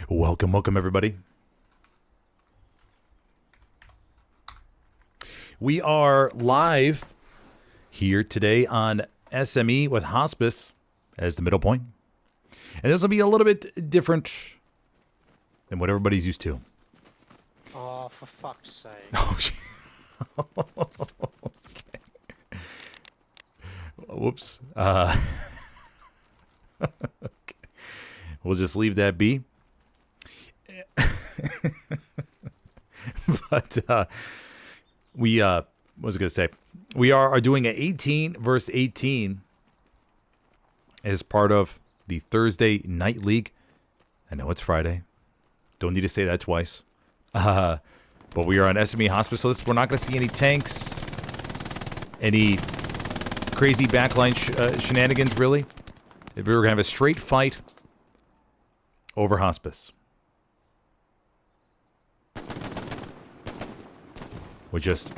Welcome, welcome, everybody. We are live here today on SME with Hospice as the middle point. And this will be a little bit different than what everybody's used to. Oh, for fuck's sake. Oh, okay. Whoops. Okay. We'll just leave that be. But what was I going to say? We are doing an 18 versus 18 as part of the Thursday Night League. I know it's Friday. Don't need to say that twice. But we are on SME Hospice, so we're not going to see any tanks, any crazy backline shenanigans, really. We're going to have a straight fight over Hospice. With just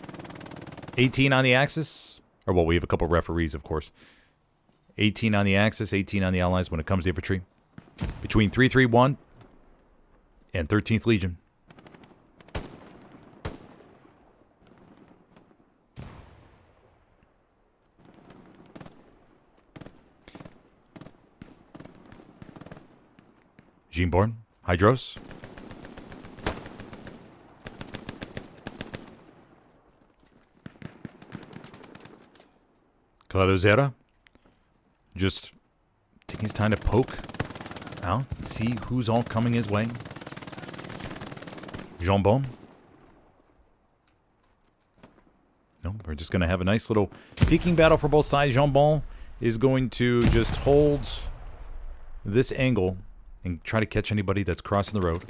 18 on the axis. Or, well, we have a couple referees, of course. 18 on the axis, 18 on the allies when it comes to infantry. Between 331 and 13th Legion. Jeanborn, Hydros. Claudozera. Just taking his time to poke out and see who's all coming his way. Jambon. No, we're just going to have a nice little peeking battle for both sides. Jambon is going to just hold this angle and try to catch anybody that's crossing the road.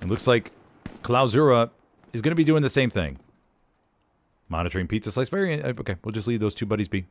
It looks like Clausura is going to be doing the same thing. Monitoring pizza slice. Very okay, we'll just leave those two buddies be.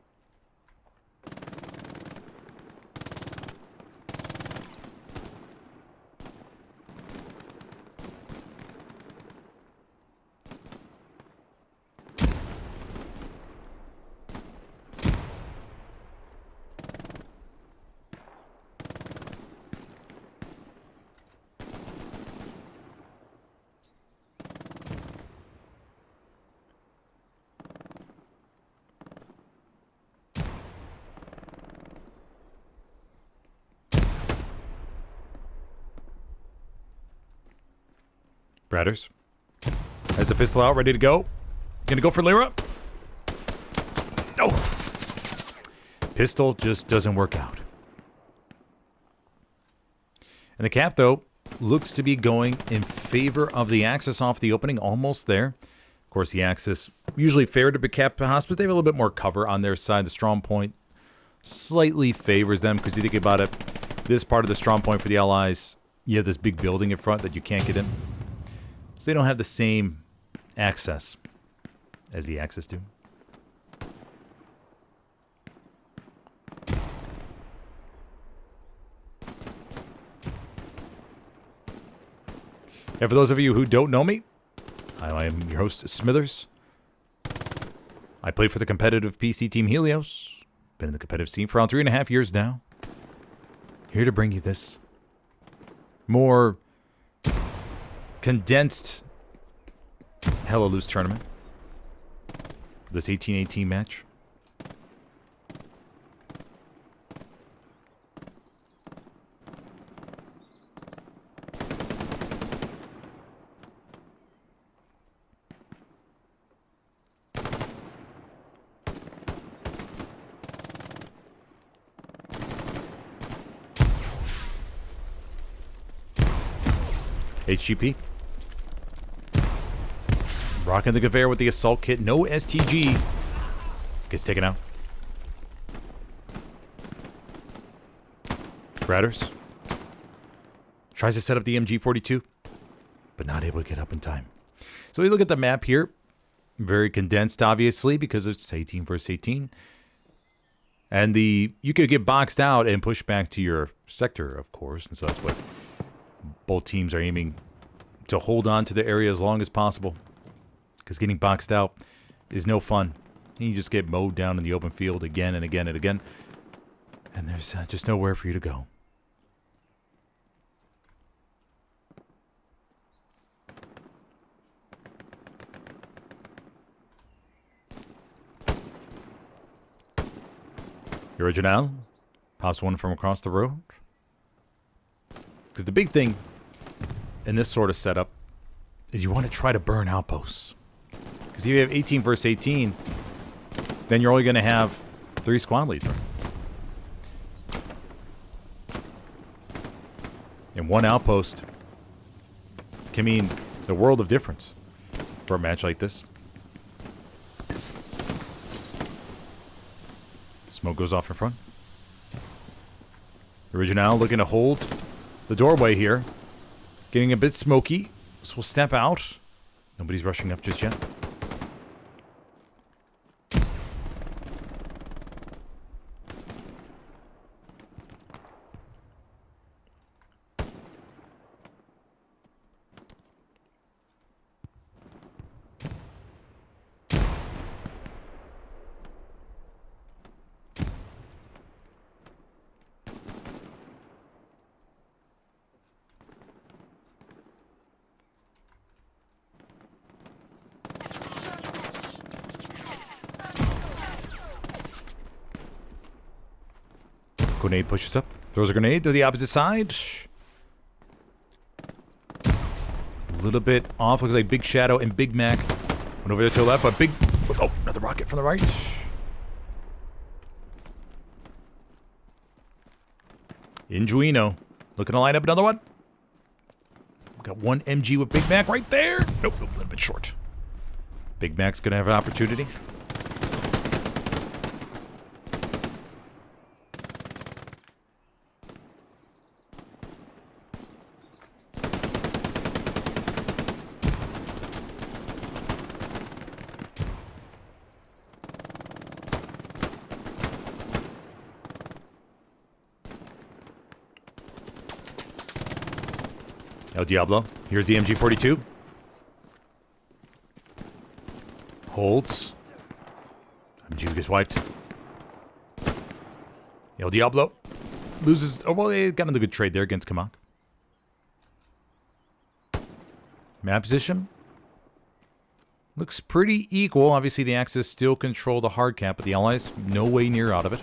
Bradders has the pistol out, ready to go. Gonna go for Lyra. No. Pistol just doesn't work out. And the cap, though, looks to be going in favor of the Axis off the opening. Almost there. Of course, the Axis usually favored to cap Hospice. They have a little bit more cover on their side. The strong point slightly favors them because you think about it, this part of the strong point for the Allies, you have this big building in front that you can't get in. So they don't have the same access as the Axis do. And for those of you who don't know me, I am your host, Smithers. I played for the competitive PC team Helios. Been in the competitive scene for around 3.5 years now. Here to bring you this more condensed Helios tournament. This 18-18 match. HGP. Rocking the Gewehr with the assault kit. No STG. Gets taken out. Bradders. Tries to set up the MG42. But not able to get up in time. So we look at the map here. Very condensed, obviously, because it's 18 versus 18. And you could get boxed out and pushed back to your sector, of course. And so that's what both teams are aiming to hold on to the area as long as possible. Because getting boxed out is no fun. And you just get mowed down in the open field again and again and again. And there's just nowhere for you to go. The original pops one from across the road. Because the big thing in this sort of setup is you want to try to burn outposts. Because if you have 18 versus 18, then you're only going to have 3 squad leads. And one outpost can mean the world of difference for a match like this. Smoke goes off in front. Original looking to hold the doorway here. Getting a bit smoky. So we'll step out. Nobody's rushing up just yet. Grenade pushes up. Throws a grenade to the opposite side. A little bit off. Looks like Big Shadow and Big Mac went over there to the left. But big... Oh, another rocket from the right. Ingenuino. Looking to line up another one. Got one MG with Big Mac right there. Nope, a little bit short. Big Mac's going to have an opportunity. El Diablo. Here's the MG42. Holds. MG gets wiped. El Diablo loses. Oh, well, they got another good trade there against Kamak. Map position looks pretty equal. Obviously, the Axis still control the hard cap, but the Allies no way near out of it.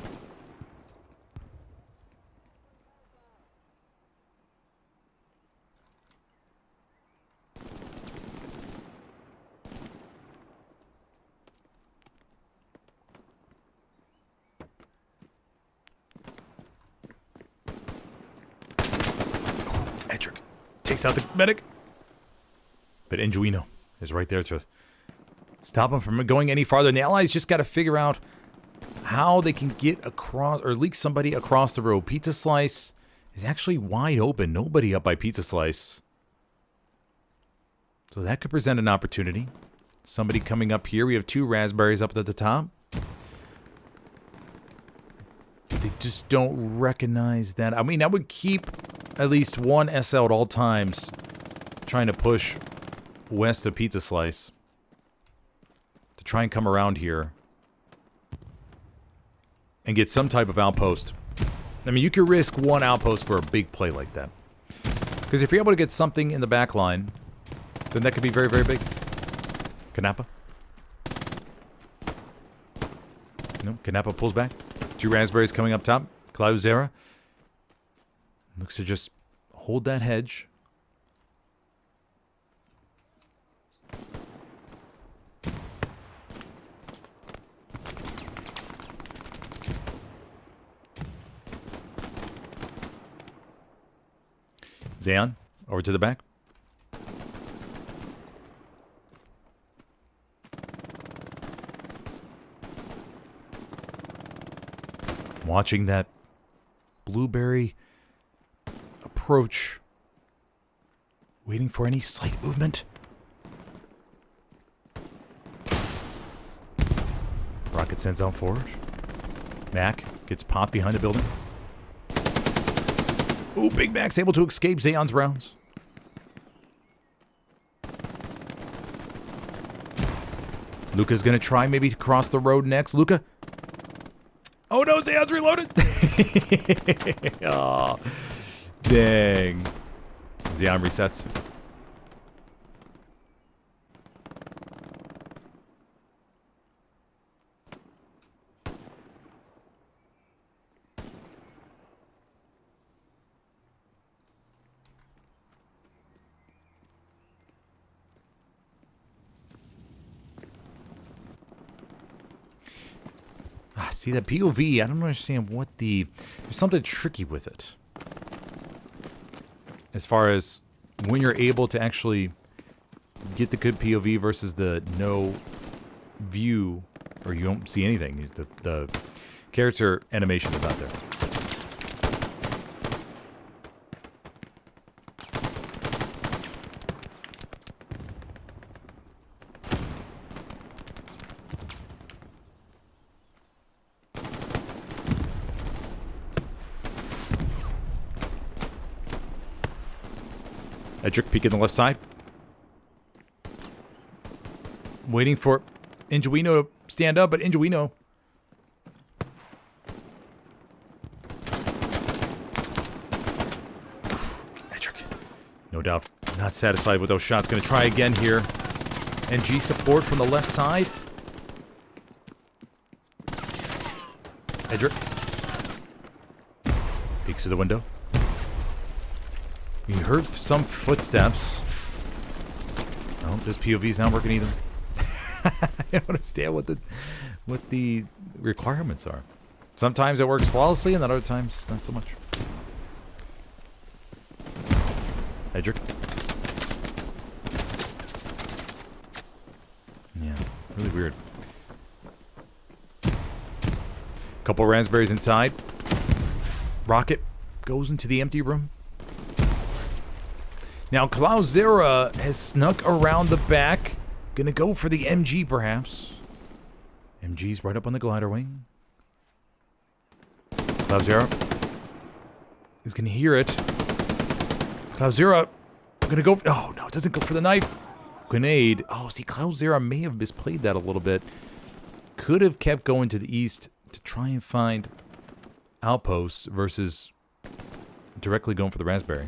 Takes out the medic. But Ingenuino is right there to stop him from going any farther. And the Allies just got to figure out how they can get across or leak somebody across the road. Pizza Slice is actually wide open. Nobody up by Pizza Slice. So that could present an opportunity. Somebody coming up here. We have 2 raspberries up at the top. They just don't recognize that. I mean, I would keep at least 1 SL at all times trying to push west of Pizza Slice to try and come around here and get some type of outpost. I mean, you could risk 1 outpost for a big play like that. Because if you're able to get something in the back line, then that could be very, very big. Kanapa. No, Kanapa pulls back. 2 raspberries coming up top. Clauzera looks to just hold that hedge. Zayon, over to the back. Watching that blueberry approach. Waiting for any slight movement. Rocket sends out forward. Mac gets popped behind the building. Ooh, Big Mac's able to escape Zayon's rounds. Luca's going to try maybe to cross the road next. Luca. Oh no, Zayon's reloaded. Oh, dang. Zayon resets. See that POV, I don't understand what there's something tricky with it. As far as when you're able to actually get the good POV versus the no view, or you don't see anything. The character animation is out there. Edric peek in the left side. Waiting for Ingenuino to stand up, but Ingenuino. Edric, no doubt, not satisfied with those shots. Going to try again here. NG support from the left side. Edric peeks through the window. You heard some footsteps. Oh, this POV's not working either. I don't understand what the requirements are. Sometimes it works flawlessly, and then other times not so much. Edric. Yeah, really weird. Couple raspberries inside. Rocket goes into the empty room. Now, Clauzera has snuck around the back. Gonna go for the MG, perhaps. MG's right up on the glider wing. Clauzera is gonna hear it. Clauzera gonna go... Oh, no, it doesn't go for the knife. Grenade. Oh, see, Clauzera may have misplayed that a little bit. Could have kept going to the east to try and find outposts versus directly going for the raspberry.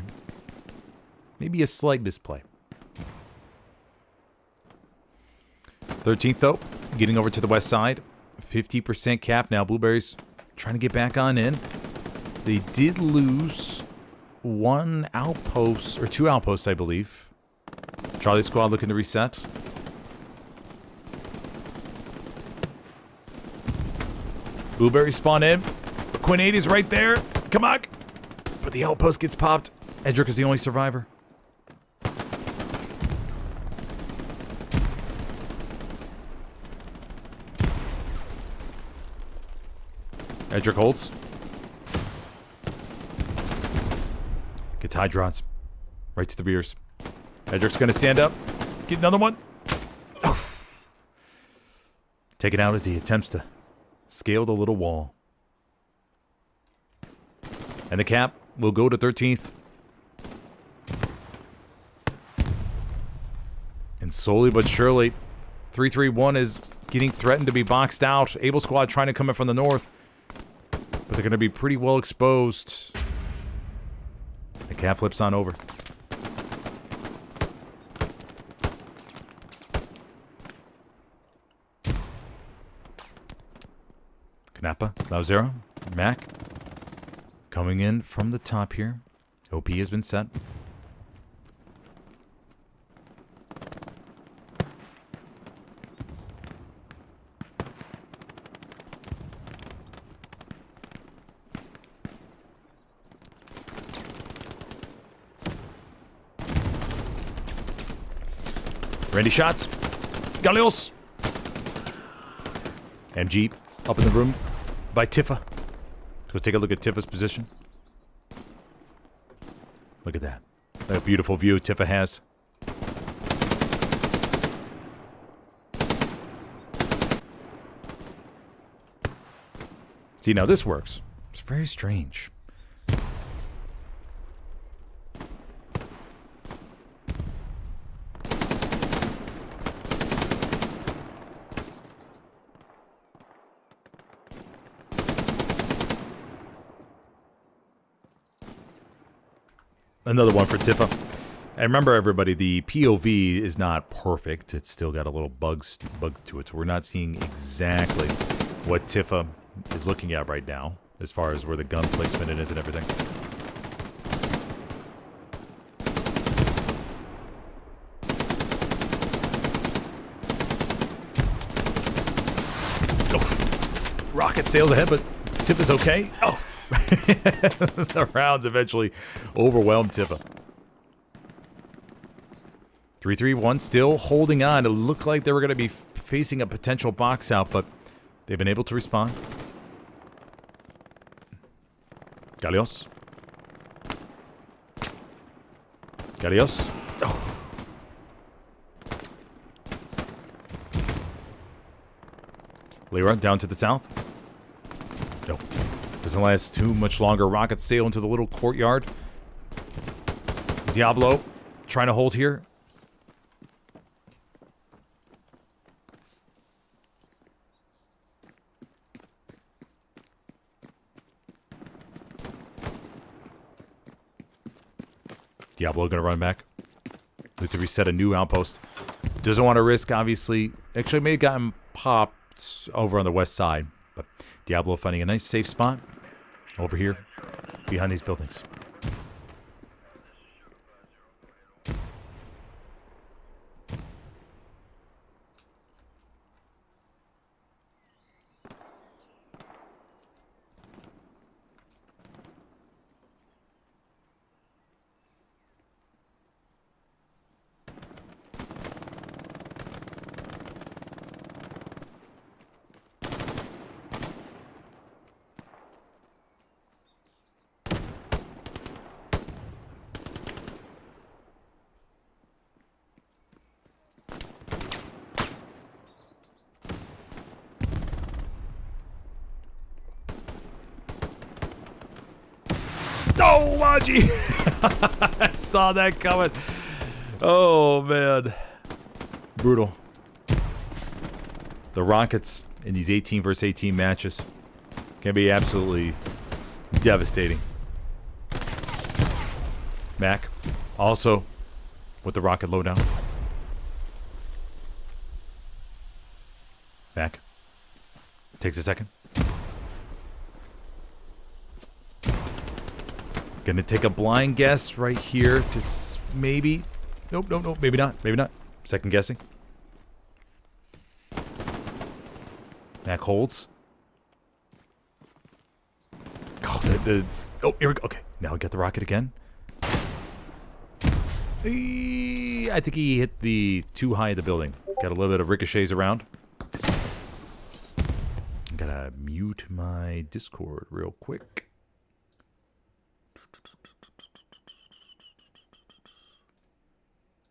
Maybe a slight misplay. 13th, though, getting over to the west side. 50% cap now. Blueberries trying to get back on in. They did lose 1 outpost, or 2 outposts, I believe. Charlie Squad looking to reset. Blueberries spawn in. Quinn 8 is right there. Come on. But the outpost gets popped. Edric is the only survivor. Edric holds. Gets hydrons. Right to the rears. Edric's going to stand up. Get another one. Oh. Taken out as he attempts to scale the little wall. And the cap will go to 13th. And slowly but surely, 331 is getting threatened to be boxed out. Able Squad trying to come in from the north. But they're going to be pretty well exposed. The cap flips on over. Knappa, Lauzero, Mac. Coming in from the top here. OP has been set. Randy shots. Helios. MG up in the room by Tifa. Let's go take a look at Tifa's position. Look at that. What a beautiful view Tifa has. See, now this works. It's very strange. Another one for Tifa. And remember, everybody, the POV is not perfect. It's still got a little bug to it. So we're not seeing exactly what Tifa is looking at right now, as far as where the gun placement is and everything. Oh. Rocket sails ahead, but Tifa's okay. Oh. The rounds eventually overwhelmed Tifa. 331 still holding on. It looked like they were going to be facing a potential box out, but they've been able to respond. Helios. Helios. Oh. Lyra down to the south. Nope. Doesn't last too much longer. Rockets sail into the little courtyard. Diablo trying to hold here. Diablo gonna run back. Need to reset a new outpost. Doesn't want to risk, obviously. Actually, may have gotten popped over on the west side. But Diablo finding a nice safe spot over here behind these buildings. Oh, Maji! I saw that coming. Oh, man. Brutal. The Rockets in these 18 versus 18 matches can be absolutely devastating. Mac, also with the rocket lowdown. Mac. Takes a second. Gonna take a blind guess right here. Just maybe. Nope, nope, nope. Maybe not. Maybe not. Second guessing. Mac holds. Oh, oh, here we go. Okay, now we got the rocket again. I think he hit the too high of the building. Got a little bit of ricochets around. gotta mute my Discord real quick.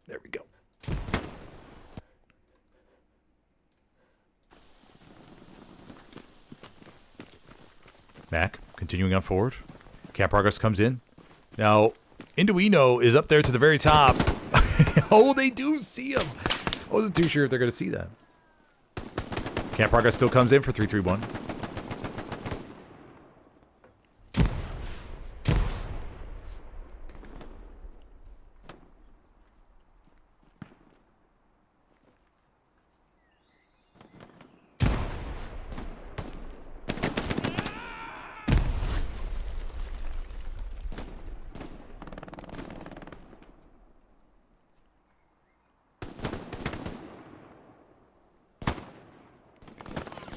There we go. Mac, continuing on forward. Cap progress comes in. Now, Indoino is up there to the very top. Oh, they do see him. I wasn't too sure if they're going to see that. Cap progress still comes in for 331.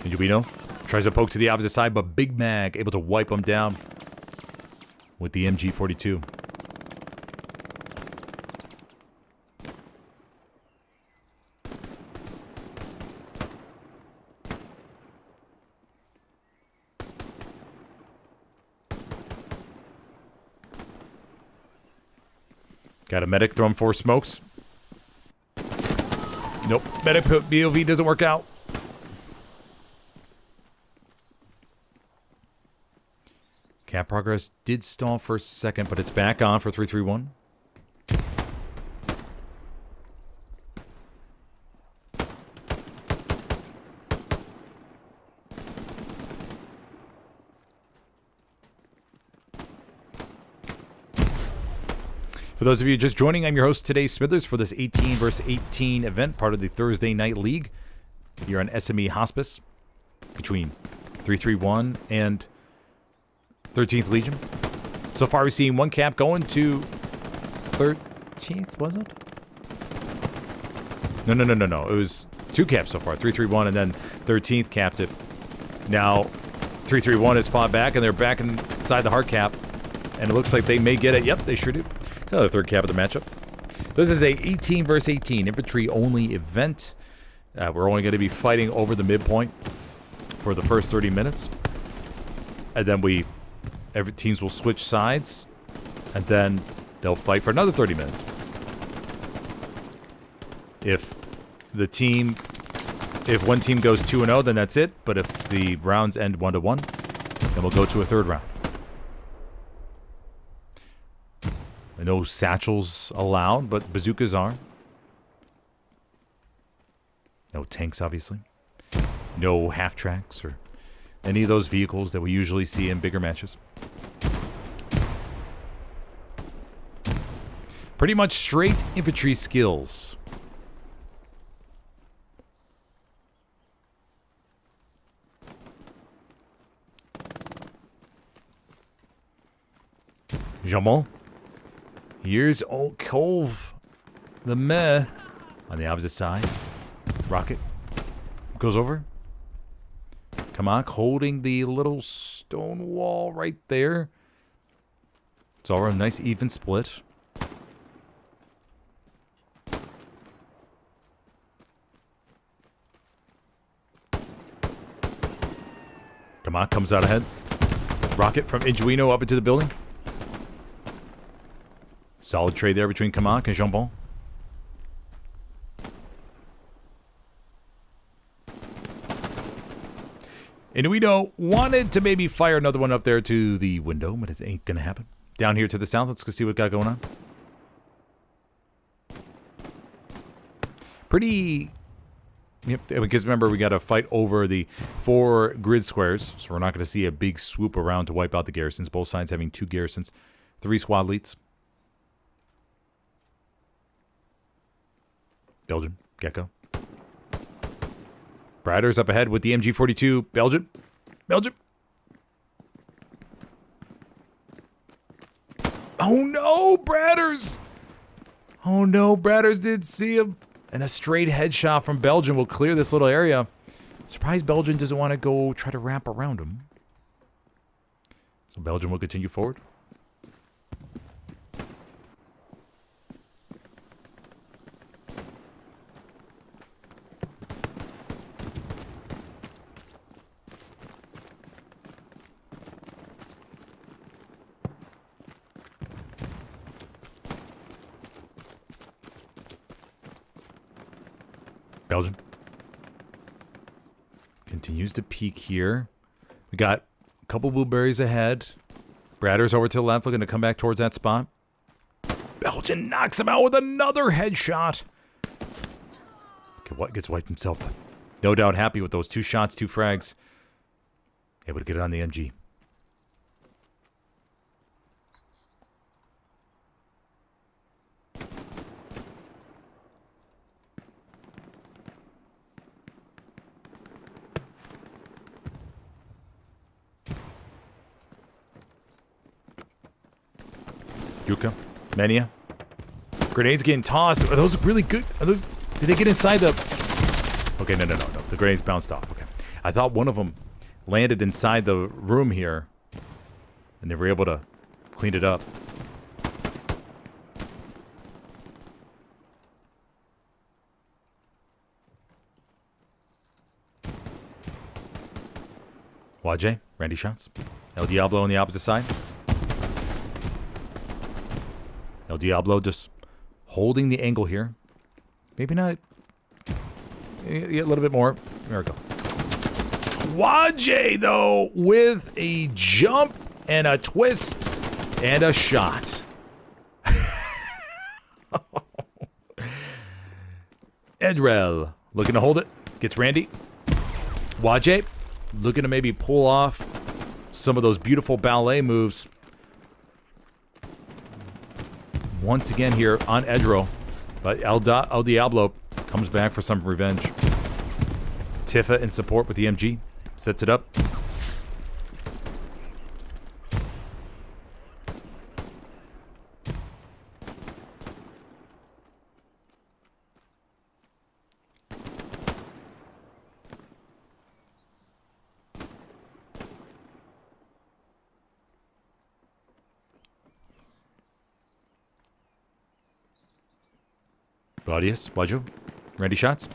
Indoino tries to poke to the opposite side, but Big Mag able to wipe him down with the MG42. Got a medic throwing 4 smokes. Nope, medic BOV doesn't work out. Cap progress did stall for a second, but it's back on for 331. For those of you just joining, I'm your host today, Smithers, for this 18 versus 18 event, part of the Thursday Night League. You're on SME Hospice between 331 and 13th Legion. So far, we've seen one cap going to 13th, was it? No. It was 2 caps so far. 331 and then 13th capped it. Now, 331 has fought back, and they're back inside the hard cap. And it looks like they may get it. Yep, they sure do. It's another 3rd cap of the matchup. This is a 18 versus 18 infantry-only event. We're only going to be fighting over the midpoint for the first 30 minutes. And then every teams will switch sides, and then they'll fight for another 30 minutes. If one team goes 2-0, then that's it. But if the rounds end 1-1, then we'll go to a 3rd round. No satchels allowed, but bazookas are. No tanks, obviously. No half-tracks or any of those vehicles that we usually see in bigger matches. Pretty much straight infantry skills. Jamon. Here's Old Cove, the meh, on the opposite side. Rocket goes over. Kamak holding the little stone wall right there. It's all a nice even split. Kamak comes out ahead. Rocket from Indoino up into the building. Solid trade there between Kamak and Jambon. Indoino wanted to maybe fire another one up there to the window, but it ain't going to happen. Down here to the south, let's go see what got going on. Pretty... Yep, because remember, we got to fight over the 4 grid squares, so we're not going to see a big swoop around to wipe out the garrisons. Both sides having 2 garrisons, 3 squad leads. Belgium, Gecko. Bradder's up ahead with the MG42. Belgium. Oh no, Bradders! Oh no, Bradders did see him. And a straight headshot from Belgium will clear this little area. Surprised Belgium doesn't want to go try to wrap around him. So Belgium will continue forward. Belgium. Continues to peek here. We got a couple blueberries ahead. Bradder's over to the left, looking to come back towards that spot. Belgian knocks him out with another headshot. Okay, what gets wiped himself? No doubt happy with those 2 shots, 2 frags. Able to get it on the MG. Yuka, Mania. Grenades getting tossed. Are those really good? Did they get inside the... Okay, no. The grenades bounced off. Okay. I thought one of them landed inside the room here. And they were able to clean it up. Wajay, Randy shots. El Diablo on the opposite side. El Diablo just holding the angle here. Maybe not. A little bit more. There we go. Wajay, though, with a jump and a twist and a shot. Edrel looking to hold it. Gets Randy. Wajay looking to maybe pull off some of those beautiful ballet moves. Once again here on Edro. But El Diablo comes back for some revenge. Tifa in support with the MG. Sets it up. Claudius, Waju, Randy shots.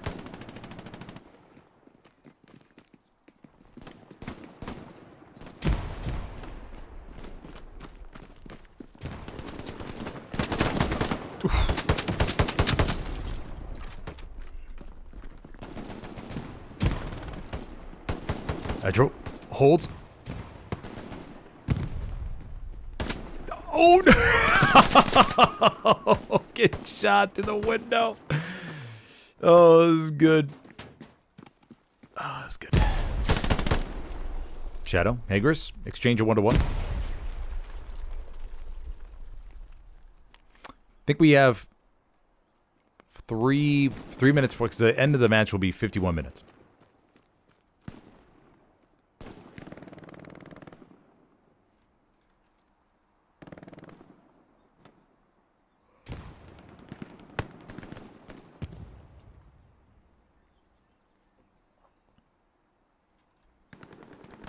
Edro holds. Oh no! Get shot to the window. Oh, this is good. Oh, that's good. Shadow, Hagris, exchange of 1-to-1. I think we have three minutes for, because the end of the match will be 51 minutes.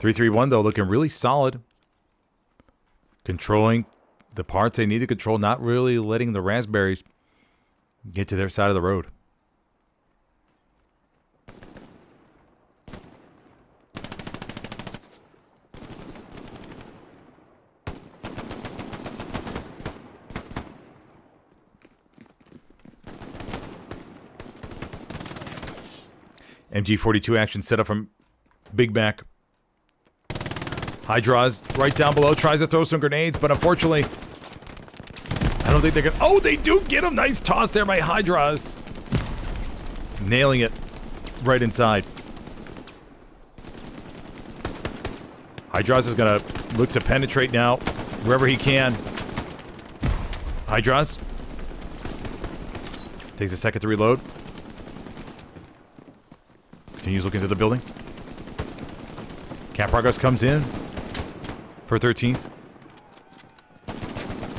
(3-3-1) though, looking really solid. Controlling the parts they need to control, not really letting the raspberries get to their side of the road. MG42 action set up from Big Mac. High draws right down below, tries to throw some grenades, but unfortunately, I don't think they're gonna... Oh, they do get him! Nice toss there by High draws. Nailing it right inside. High draws is gonna look to penetrate now wherever he can. High draws. Takes a second to reload. Continues looking to the building. Camp Progress comes in for 13th.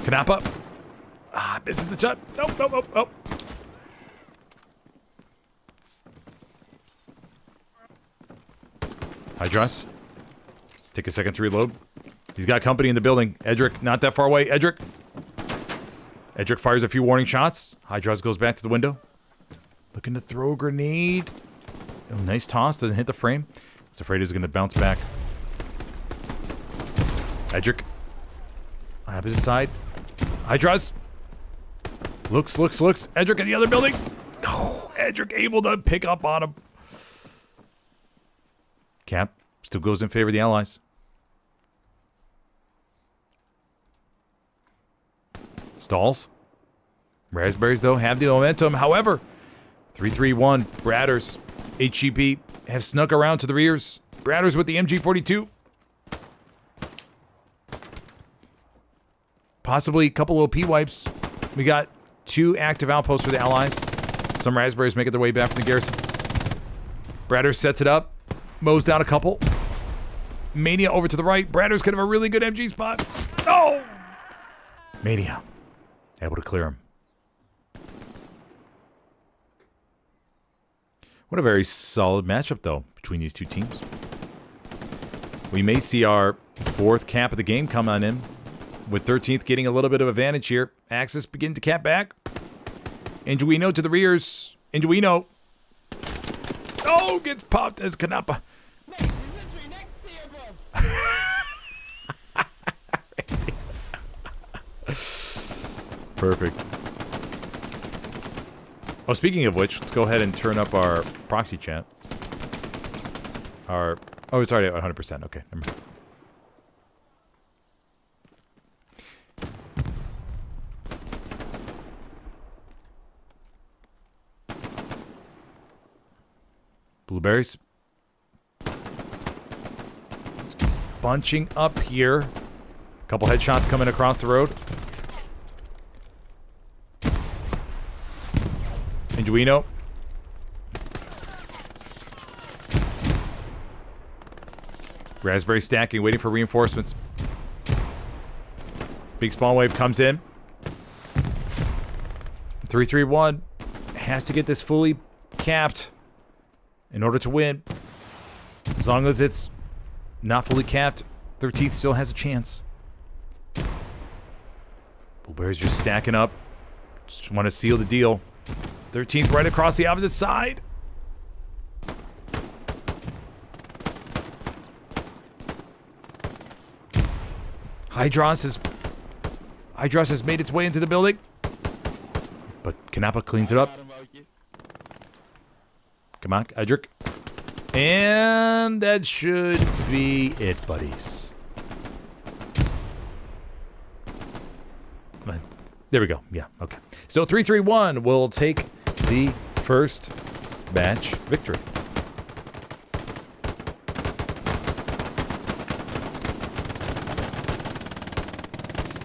Kanapa. Misses the shot. Nope. Hydras. Let's take a second to reload. He's got company in the building. Edric, not that far away. Edric fires a few warning shots. Hydras goes back to the window. Looking to throw a grenade. Oh, nice toss. Doesn't hit the frame. I was afraid he was going to bounce back. Edric. Opposite side. Hydras. Looks. Edric in the other building. Oh, Edric able to pick up on him. Cap still goes in favor of the Allies. Stalls. Raspberries, though, have the momentum. However, 3-3-1. Bradders, HGP have snuck around to the rears. Bradders with the MG42. Possibly a couple OP wipes. We got 2 active outposts for the Allies. Some Raspberries making their way back from the garrison. Bradders sets it up. Mows down a couple. Mania over to the right. Bradders could have a really good MG spot. No! Mania able to clear him. What a very solid matchup, though, between these two teams. We may see our 4th cap of the game come on in, with 13th getting a little bit of advantage here. Axis beginning to cap back. Ingenuino to the rears. Ingenuino. Oh, gets popped as Canapa. Perfect. Oh, speaking of which, let's go ahead and turn up our proxy chat. Oh, it's already at 100%. Okay, never mind. Blueberries. Bunching up here. Couple headshots coming across the road. Ingenuino. Raspberry stacking, waiting for reinforcements. Big spawn wave comes in. 3-3-1. Has to get this fully capped in order to win. As long as it's not fully capped, 13th still has a chance. Blueberries just stacking up. Just want to seal the deal. 13th right across the opposite side. Hydros has made its way into the building. But Canapa cleans it up. Come on, Edric. And that should be it, buddies. There we go. Yeah, okay. So 3-3-1 will take the first match victory.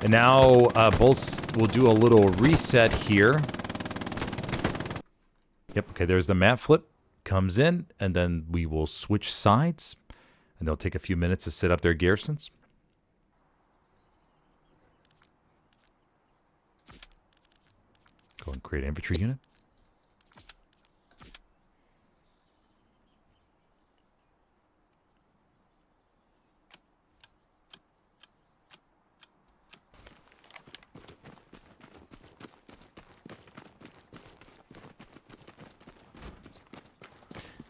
And now both will do a little reset here. Yep, okay, there's the map flip. Comes in, and then we will switch sides. And they'll take a few minutes to set up their garrisons. Go and create an infantry unit.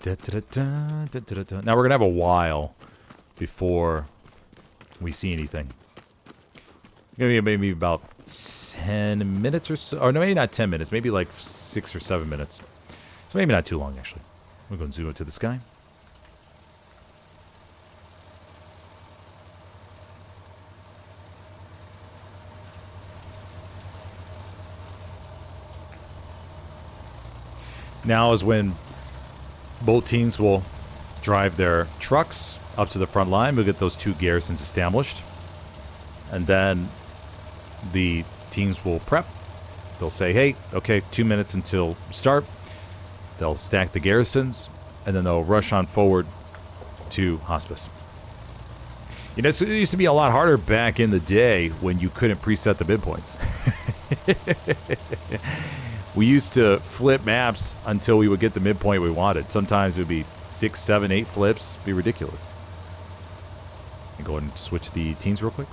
Now we're going to have a while before we see anything. Maybe about 10 minutes or so. Or no, maybe not 10 minutes. Maybe like 6 or 7 minutes. So maybe not too long, actually. We're going to zoom up to the sky. Now is when both teams will drive their trucks up to the front line. We'll get those 2 garrisons established. And then the teams will prep. They'll say, hey, okay, 2 minutes until start. They'll stack the garrisons. And then they'll rush on forward to Hospice. You know, it used to be a lot harder back in the day when you couldn't preset the midpoints. We used to flip maps until we would get the midpoint we wanted. Sometimes it would be 6, 7, 8 flips. It'd be ridiculous. And go ahead and switch the teams real quick.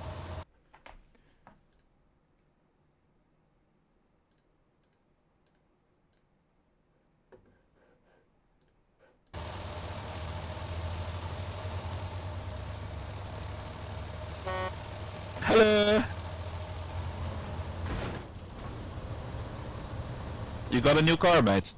Hello. You got a new car, mate?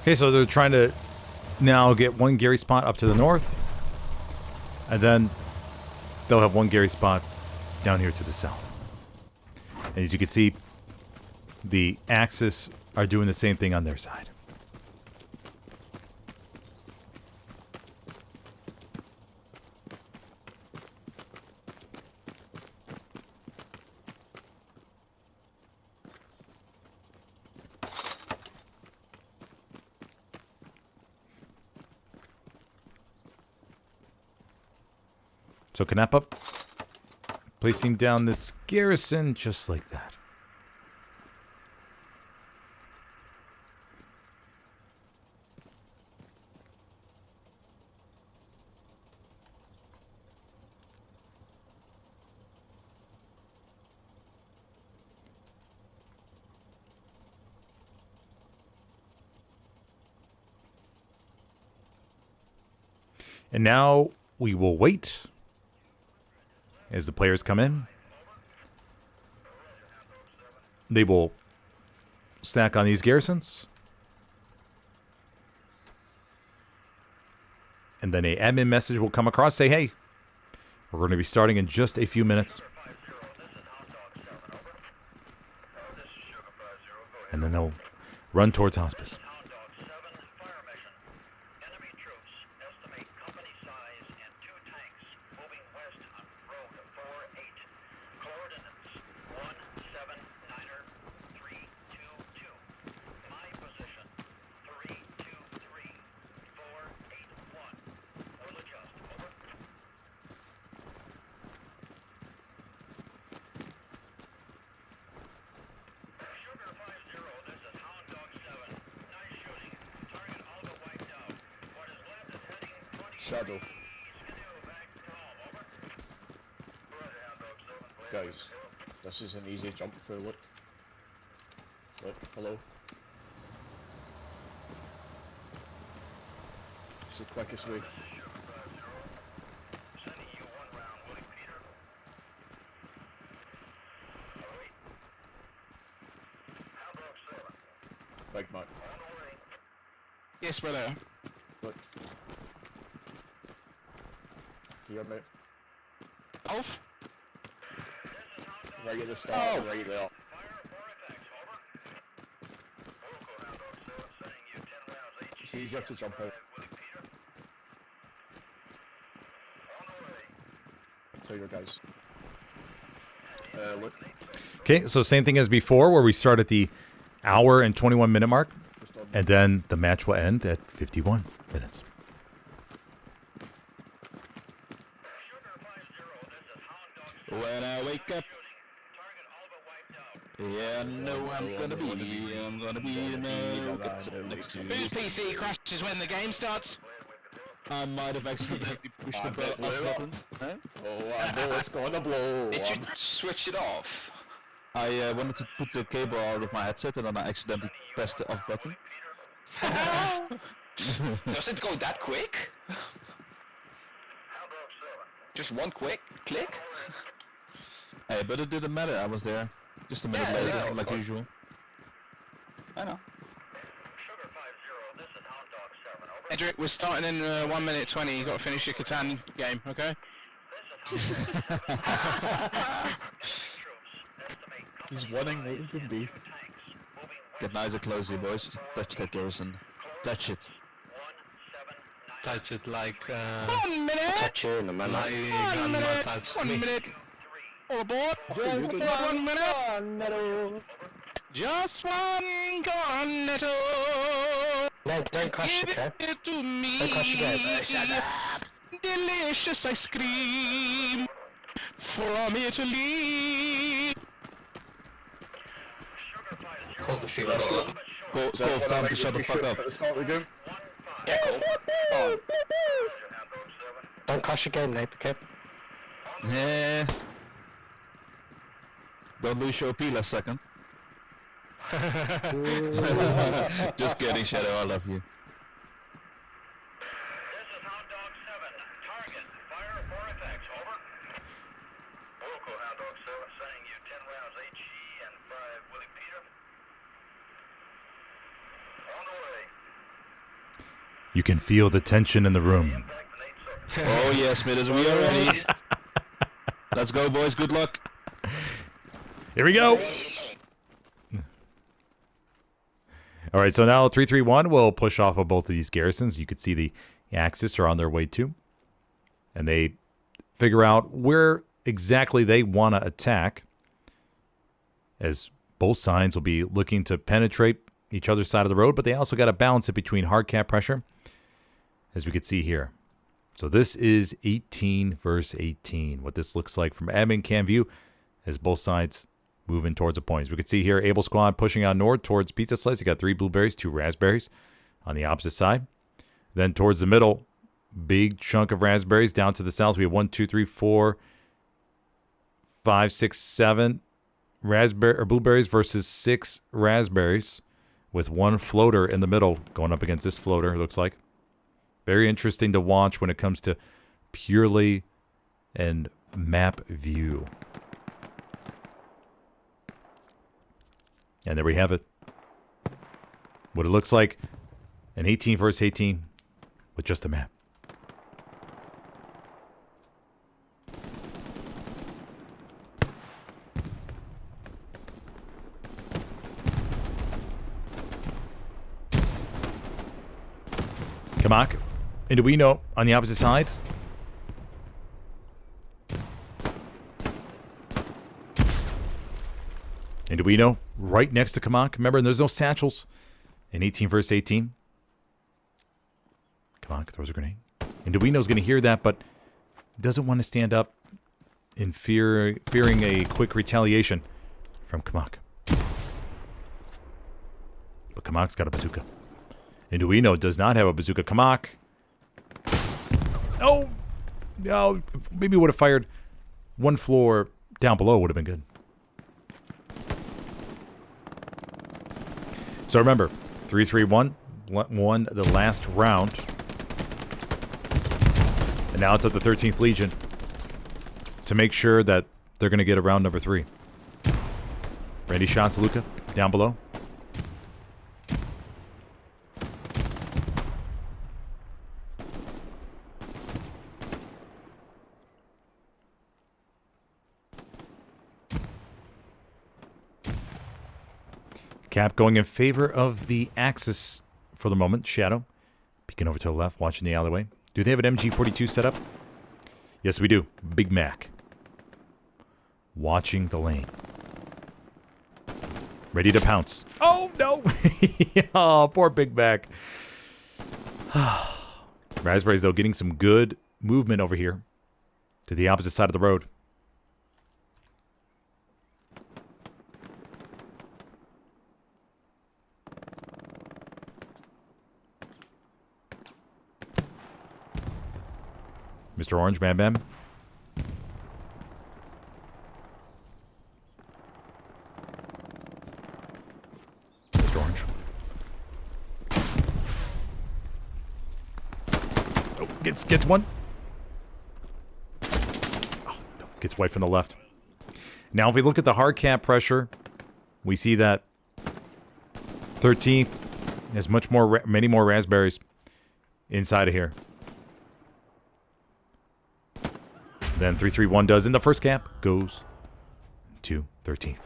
Okay, so they're trying to now get one Gary spot up to the north, and then they'll have one Gary spot down here to the south. And as you can see, the Axis are doing the same thing on their side. So Canepa placing down this garrison just like that. And now we will wait as the players come in. They will stack on these garrisons. And then a admin message will come across, say, hey, we're going to be starting in just a few minutes. And then they'll run towards Hospice. Shadow. Guys, this is an easy jump through, look. Look, hello. It's the quickest way. Big Mac. Yes, brother. Look. You got me? Off? Right at the start, right there. It's easier to jump out. Tell your guys. Look. Okay, so same thing as before, where we start at the hour and 21-minute mark, and then the match will end at 51 minutes. When I wake up, yeah, I know I'm gonna be no next to me. Whose PC crashes when the game starts? I might have accidentally pushed the button. Huh? Oh, I know it's gonna blow. Did you switch it off? I wanted to put the cable out of my headset and then I accidentally pressed the off button. Does it go that quick? Just one quick click? Hey, but it didn't matter, I was there. Just a minute later, yeah, like usual. I know. Edric, we're starting in 1 minute 20. You got to finish your Catan game, okay? He's winning, what can be? Get nice and close here, boys. Touch that garrison. Touch it. Touch it like 1 minute! Touch you in a minute. my 1 grandma minute! touched 1 me. minute! All aboard! Just 1 minute! Just one cornetto! No, don't crash the Give game. it to me! Don't crash the game. Shut up! Delicious ice cream from Italy! Call time to shut the fuck up. At the start of the game? Yeah, cool. Don't crash the game, Nate, okay? Yeah. Don't lose your OP last second. Just kidding, Shadow, I love you. You can feel the tension in the room. Oh yes, Smithers, we are ready. Let's go, boys. Good luck. Here we go. All right, so now 331 will push off of both of these garrisons. You could see the Axis are on their way too. And they figure out where exactly they want to attack, as both sides will be looking to penetrate each other's side of the road, but they also got to balance it between hard cap pressure, as we could see here. So this is 18 versus 18, what this looks like from admin cam view as both sides moving towards the points. We can see here Able Squad pushing out north towards Pizza Slice. You got 3 blueberries, 2 raspberries on the opposite side. Then towards the middle, big chunk of raspberries. Down to the south, we have 1, 2, 3, 4, 5, 6, 7 raspberry or blueberries versus 6 raspberries, with 1 floater in the middle going up against this floater, it looks like. Very interesting to watch when it comes to purely and map view. And there we have it. What it looks like, an 18 versus 18 with just a map. Kamak and Duino on the opposite side. And Duino right next to Kamak. Remember, there's no satchels in 18 versus 18. Kamak throws a grenade. And Duino's going to hear that, but doesn't want to stand up in fearing a quick retaliation from Kamak. But Kamak's got a bazooka. And Duino does not have a bazooka. Kamak. Oh! No, maybe would have fired 1 floor down below, would have been good. So remember, 331 won the last round. And now it's up to 13th Legion to make sure that they're going to get a round number 3. Ready shots, Luca, down below. Cap going in favor of the Axis for the moment. Shadow peeking over to the left, watching the alleyway. Do they have an MG42 set up? Yes, we do. Big Mac. Watching the lane. Ready to pounce. Oh, no. Oh, poor Big Mac. Raspberries, though, getting some good movement over here to the opposite side of the road. Mr. Orange, Bam Bam. Mr. Orange. Oh, gets one. Oh, gets white from the left. Now, if we look at the hard cap pressure, we see that 13th has many more raspberries inside of here than 331 does. And the first cap goes to 13th.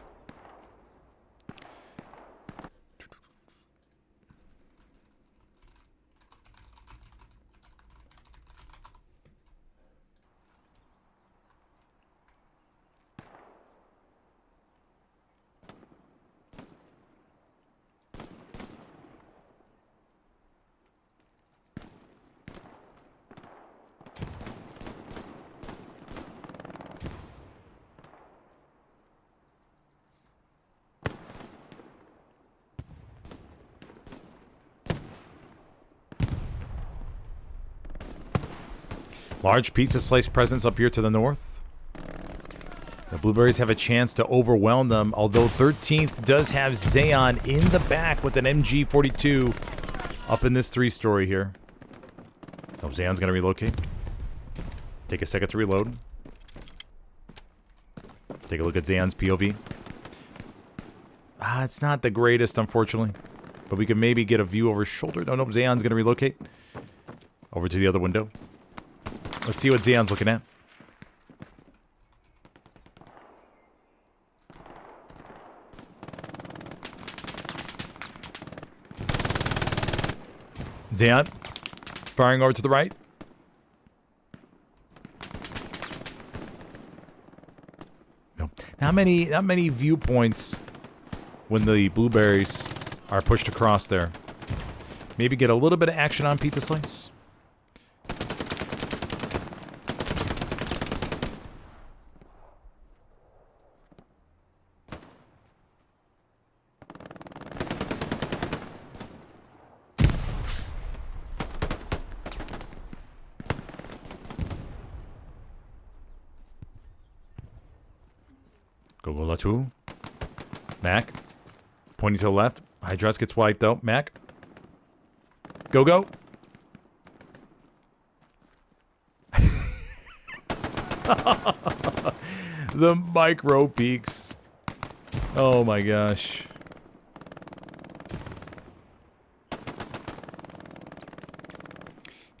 Large pizza slice presence up here to the north. The blueberries have a chance to overwhelm them, although 13th does have Zayon in the back with an MG42 up in this 3-story here. Oh, Zayon's going to relocate. Take a second to reload. Take a look at Zayon's POV. It's not the greatest, unfortunately. But we can maybe get a view over his shoulder. No, nope, Zayon's going to relocate. Over to the other window. Let's see what Xeon's looking at. Xeon, firing over to the right. No, not many viewpoints when the blueberries are pushed across there. Maybe get a little bit of action on Pizza Slice. Go Latu. Mac. Pointing to the left. Hydras gets wiped out. Mac. Go. The micro peaks. Oh my gosh.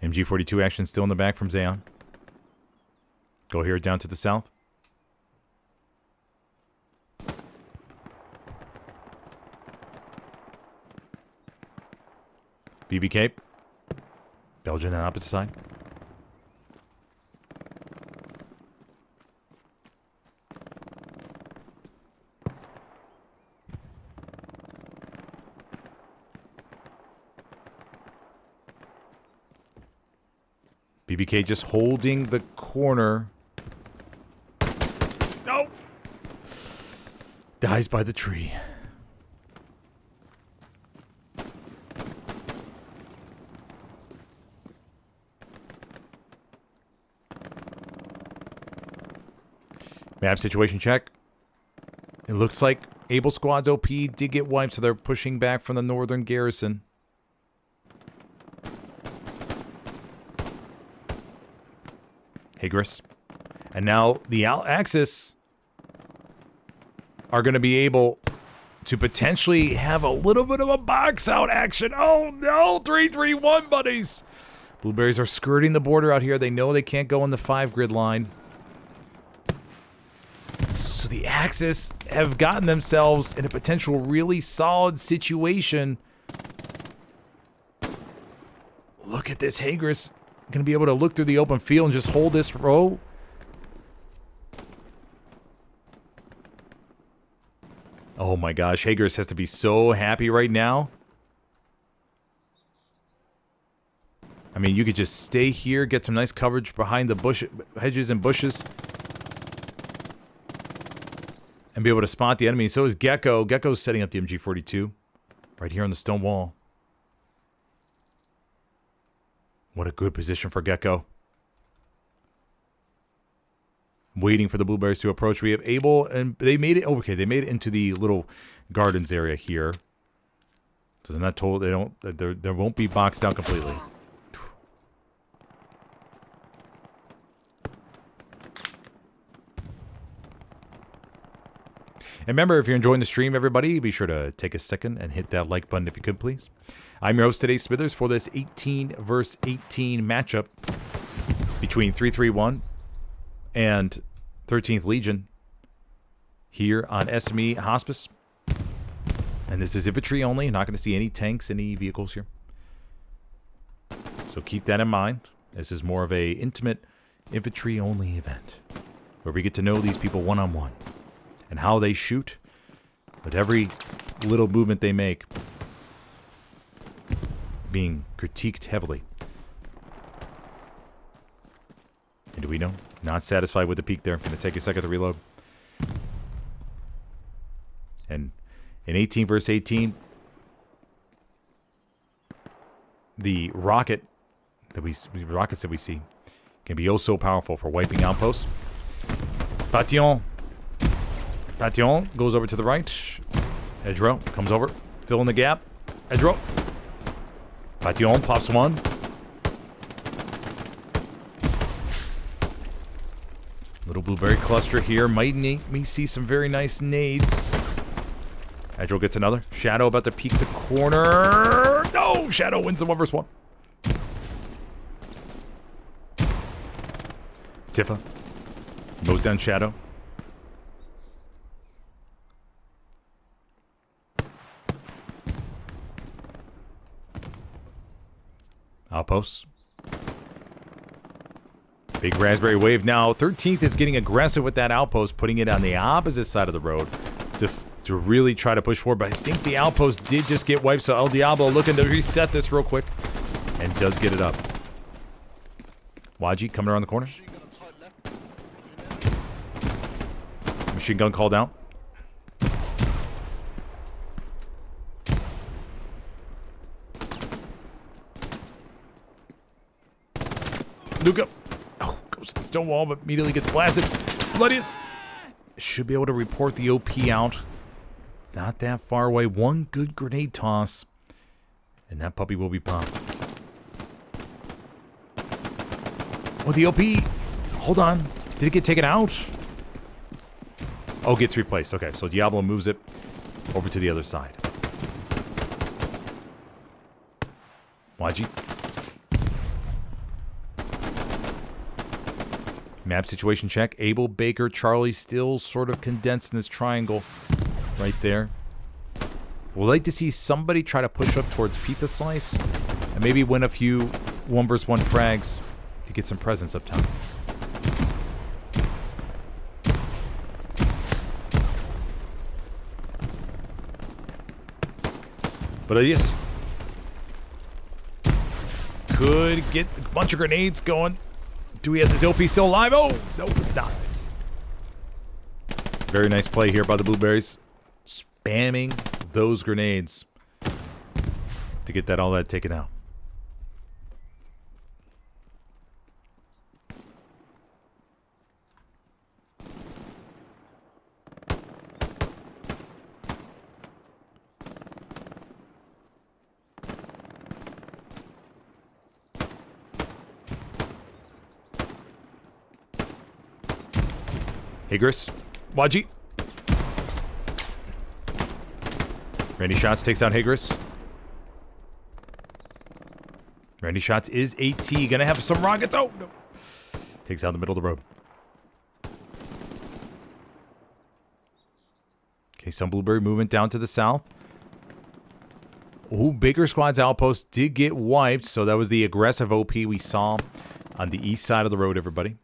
MG42 action still in the back from Xeon. Go here down to the south. BB Cape. Belgian on opposite side. BBK just holding the corner. No! Dies by the tree. Map situation check. It looks like Able Squad's OP did get wiped, so they're pushing back from the northern garrison. Hagris. And now the Axis are going to be able to potentially have a little bit of a box out action. Oh no, 3-3-1 buddies. Blueberries are skirting the border out here. They know they can't go in the 5 grid line. So the Axis have gotten themselves in a potential really solid situation. Look at this. Hagris going to be able to look through the open field and just hold this row. Oh my gosh. Hagris has to be so happy right now. I mean, you could just stay here, get some nice coverage behind the hedges and bushes, and be able to spot the enemy. So is Gecko. Gecko's setting up the MG42 right here on the stone wall. What a good position for Gecko. Waiting for the blueberries to approach. We have Able, and they made it. Okay, they made it into the little gardens area here. So they're not told. They don't. There won't be boxed out completely. And remember, if you're enjoying the stream, everybody, be sure to take a second and hit that like button if you could, please. I'm your host today, Smithers, for this 18 versus 18 matchup between 331 and 13th Legion here on SME Hospice. And this is infantry only. You're not going to see any tanks, any vehicles here. So keep that in mind. This is more of a intimate infantry only event where we get to know these people one-on-one and how they shoot with every little movement they make being critiqued heavily. And do we know? Not satisfied with the peak there. Going to take a second to reload. And in 18 versus 18, the rockets that we see can be oh so powerful for wiping outposts. Patillon goes over to the right. Edro comes over, fill in the gap. Edro. Patillon pops one. Little blueberry cluster here. Might me see some very nice nades. Edro gets another. Shadow about to peek the corner. No! Shadow wins the 1 versus 1. Tifa. Mows down Shadow. Outposts. Big raspberry wave now. 13th is getting aggressive with that outpost, putting it on the opposite side of the road to really try to push forward. But I think the outpost did just get wiped, so El Diablo looking to reset this real quick and does get it up. YG coming around the corner. Machine gun called out. Luca. Oh, goes to the stone wall, but immediately gets blasted. Bloodiest. Should be able to report the OP out. Not that far away. One good grenade toss. And that puppy will be popped. Oh, the OP. Hold on. Did it get taken out? Oh, gets replaced. Okay, so Diablo moves it over to the other side. YG. Map situation check. Abel, Baker, Charlie still sort of condensed in this triangle right there. We'd like to see somebody try to push up towards Pizza Slice and maybe win a few 1v1 frags to get some presence up top. But yes, could get a bunch of grenades going. Do we have this OP still alive? Oh, no, it's not. Very nice play here by the Blueberries. Spamming those grenades to get all that taken out. Higris. Waji. Randy Shots takes out Higris. Randy Shots is AT. Gonna have some rockets. Oh, no. Takes out the middle of the road. Okay, some Blueberry movement down to the south. Ooh, Baker Squad's outpost did get wiped, so that was the aggressive OP we saw on the east side of the road, everybody.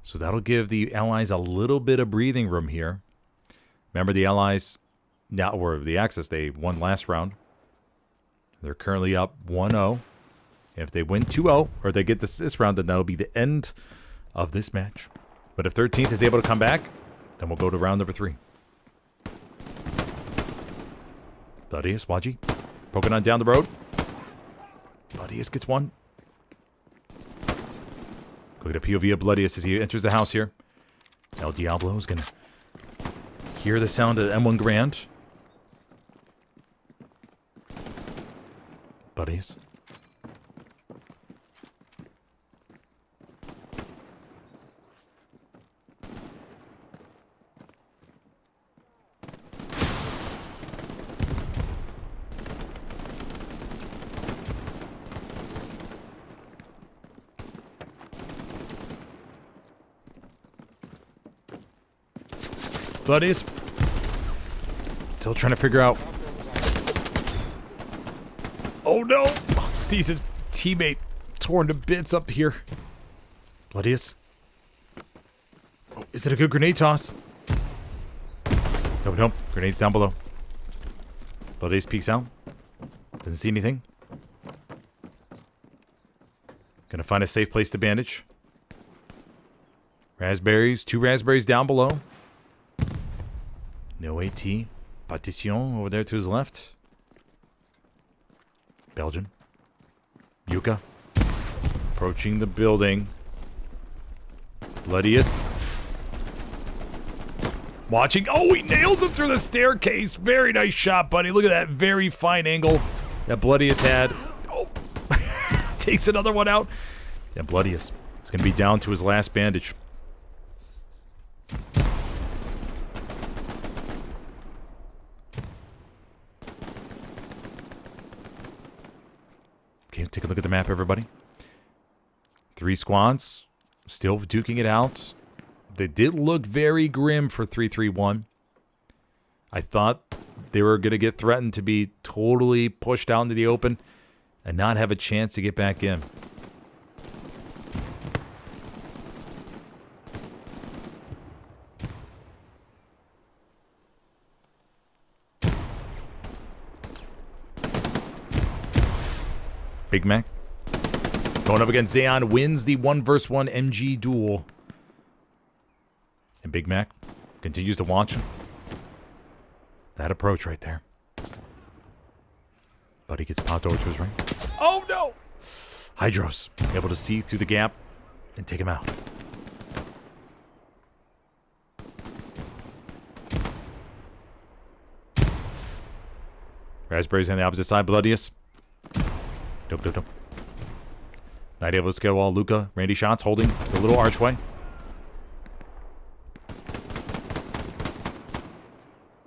So that'll give the Allies a little bit of breathing room here. Remember, the Allies, now or the Axis, they won last round. They're currently up 1-0. If they win 2-0, or they get this round, then that'll be the end of this match. But if 13th is able to come back, then we'll go to round number 3. Bloodiest, Waji, poking on down the road. Bloodiest gets one. Look at a POV of Bloodiest as he enters the house here. El Diablo is going to hear the sound of M1 Grand. Bloodiest. Bloodiest. Still trying to figure out. Oh no! Sees his teammate torn to bits up here. Bloodiest. Oh, is it a good grenade toss? Nope, nope. Grenades down below. Bloodiest peeks out. Doesn't see anything. Gonna find a safe place to bandage. Raspberries. 2 raspberries down below. No AT. Partition over there to his left. Belgian. Yuka. Approaching the building. Bloodiest. Watching. Oh, he nails him through the staircase. Very nice shot, buddy. Look at that very fine angle that Bloodiest had. Oh. Takes another one out. And Bloodiest is going to be down to his last bandage. Okay, take a look at the map, everybody. 3 squads still duking it out. They did look very grim for 3-3-1. I thought they were going to get threatened to be totally pushed out into the open and not have a chance to get back in. Big Mac going up against Zayon, wins the 1v1 MG duel. And Big Mac continues to watch that approach right there. Buddy gets popped over to his ring. Oh no! Hydros able to see through the gap and take him out. Raspberries on the opposite side. Bloodius. Dope. Not able to scale wall. Luca. Randy shots holding the little archway.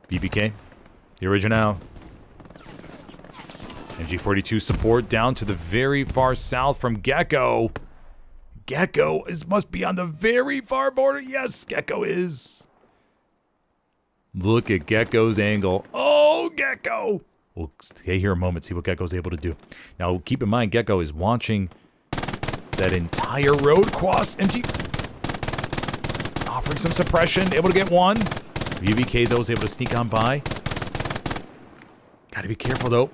BBK. The original. MG42 support down to the very far south from Gecko. Gecko must be on the very far border. Yes, Gecko is. Look at Gecko's angle. Oh, Gecko. We'll stay here a moment, see what Gecko's able to do. Now, keep in mind, Gecko is watching that entire road cross. MG offering some suppression, able to get one. VVK, though, is able to sneak on by. Gotta be careful, though.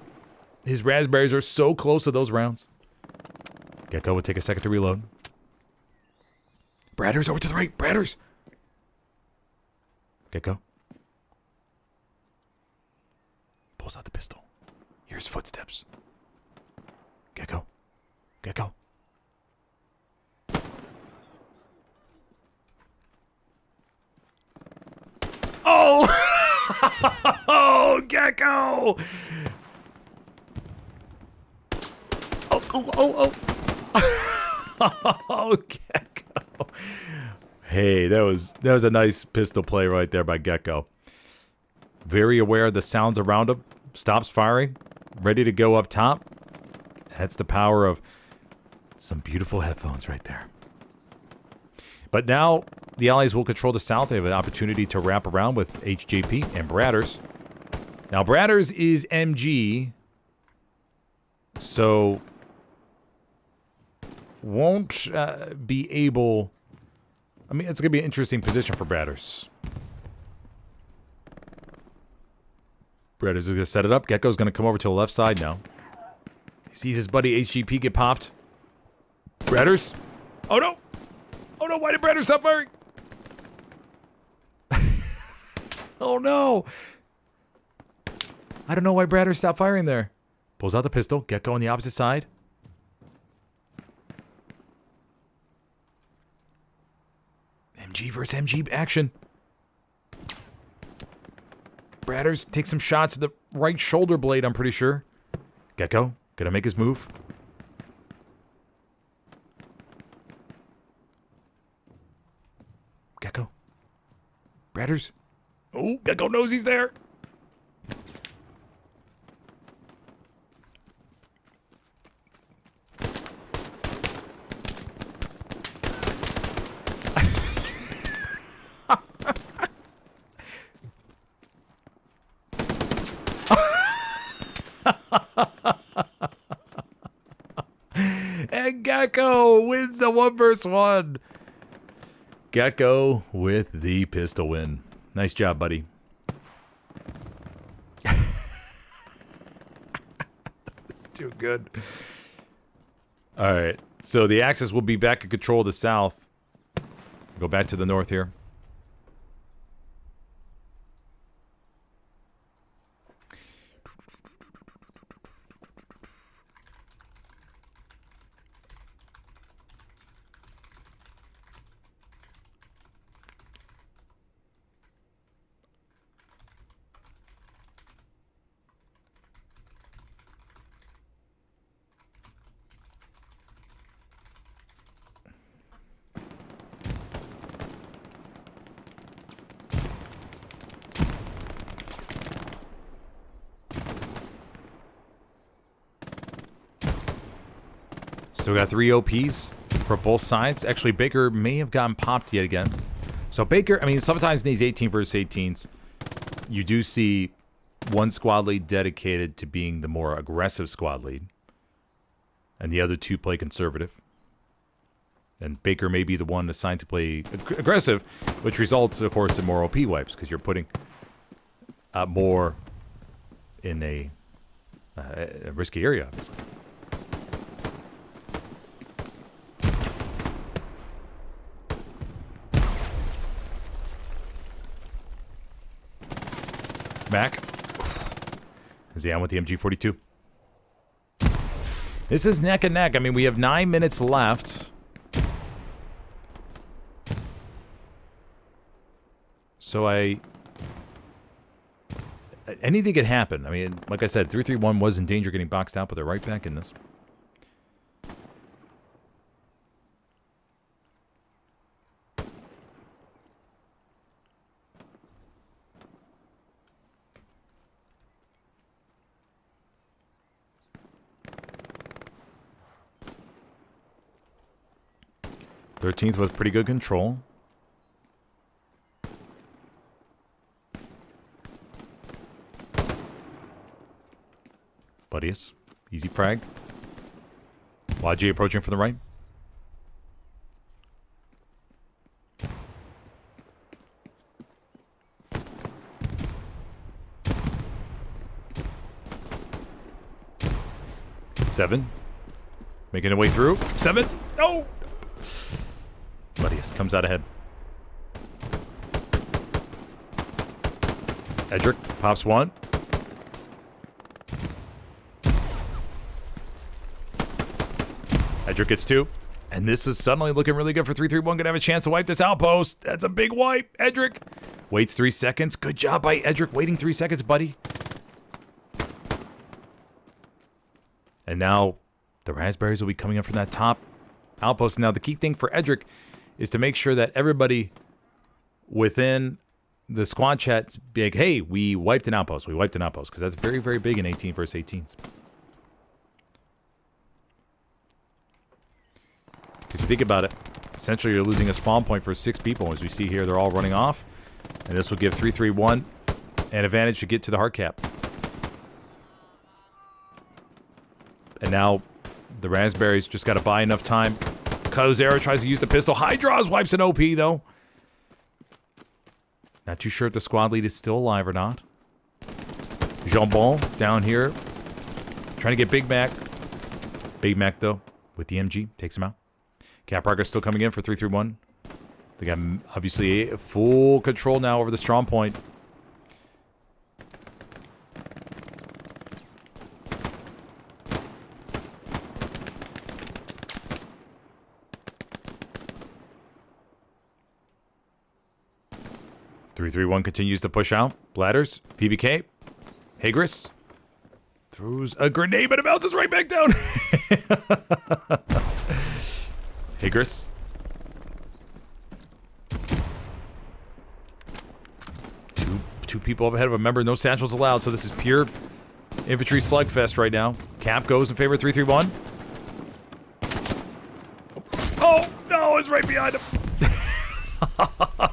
His raspberries are so close to those rounds. Gecko would take a second to reload. Bradders over to the right. Bradders. Gecko. Pulls out the pistol. Here's footsteps. Gecko. Gecko. Oh! Oh, Gecko! Oh. Oh, Gecko. Hey, that was a nice pistol play right there by Gecko. Very aware of the sounds around him. Stops firing. Ready to go up top. That's the power of some beautiful headphones right there. But now the Allies will control the south. They have an opportunity to wrap around with HJP and Bradders. Now, Bradders is MG. So won't be able... I mean, it's going to be an interesting position for Bradders. Bradders is going to set it up. Gecko's going to come over to the left side now. He sees his buddy HGP get popped. Bradders. Oh, no. Oh, no. Why did Bradders stop firing? Oh, no. I don't know why Bradders stopped firing there. Pulls out the pistol. Gecko on the opposite side. MG versus MG action. Bradders takes some shots at the right shoulder blade, I'm pretty sure. Gecko, gonna make his move. Gecko. Bradders. Oh, Gecko knows he's there. And Gecko wins the 1v1. Gecko with the pistol win. Nice job, buddy. It's too good. All right. So the Axis will be back in control of the south. Go back to the north here. Still got 3 OPs. for both sides. Actually, Baker may have gotten popped yet again. So Baker, I mean, sometimes in these 18 versus 18s, you do see one squad lead dedicated to being the more aggressive squad lead, and the other two play conservative. And Baker may be the one assigned to play aggressive, which results, of course, in more OP wipes, because you're putting more in a risky area, obviously. Mac is down with the MG42. This is neck and neck. I mean, we have 9 minutes left. So anything could happen. I mean, like I said, 331 was in danger of getting boxed out, but they're right back in this. Thirteenth with pretty good control. Buddius. Easy frag. YG approaching from the right. Seven. Making a way through. Seven. No! Buddius comes out ahead. Edric pops one. Edric gets two. And this is suddenly looking really good for 331. Gonna have a chance to wipe this outpost. That's a big wipe. Edric waits 3 seconds. Good job by Edric waiting 3 seconds, buddy. And now the raspberries will be coming up from that top outpost. Now the key thing for Edric is to make sure that everybody within the squad chat be like, hey, we wiped an outpost. We wiped an outpost. Because that's very, very big in 18 versus 18s. Because you think about it, essentially you're losing a spawn point for 6 people. As we see here, they're all running off. And this will give 331 an advantage to get to the hard cap. And now the raspberries just got to buy enough time. Kozera tries to use the pistol. Hydraws wipes an OP, though. Not too sure if the squad lead is still alive or not. Jambon down here. Trying to get Big Mac. Big Mac, though, with the MG. Takes him out. Cap Parker still coming in for 331. They got, obviously, full control now over the strong point. (331) continues to push out. Bladders, PBK, Hagris throws a grenade, but it bounces right back down. Hagris. Two people up ahead of a member. No satchels allowed, so this is pure infantry slugfest right now. Cap goes in favor of 331. Oh, no, it's right behind him.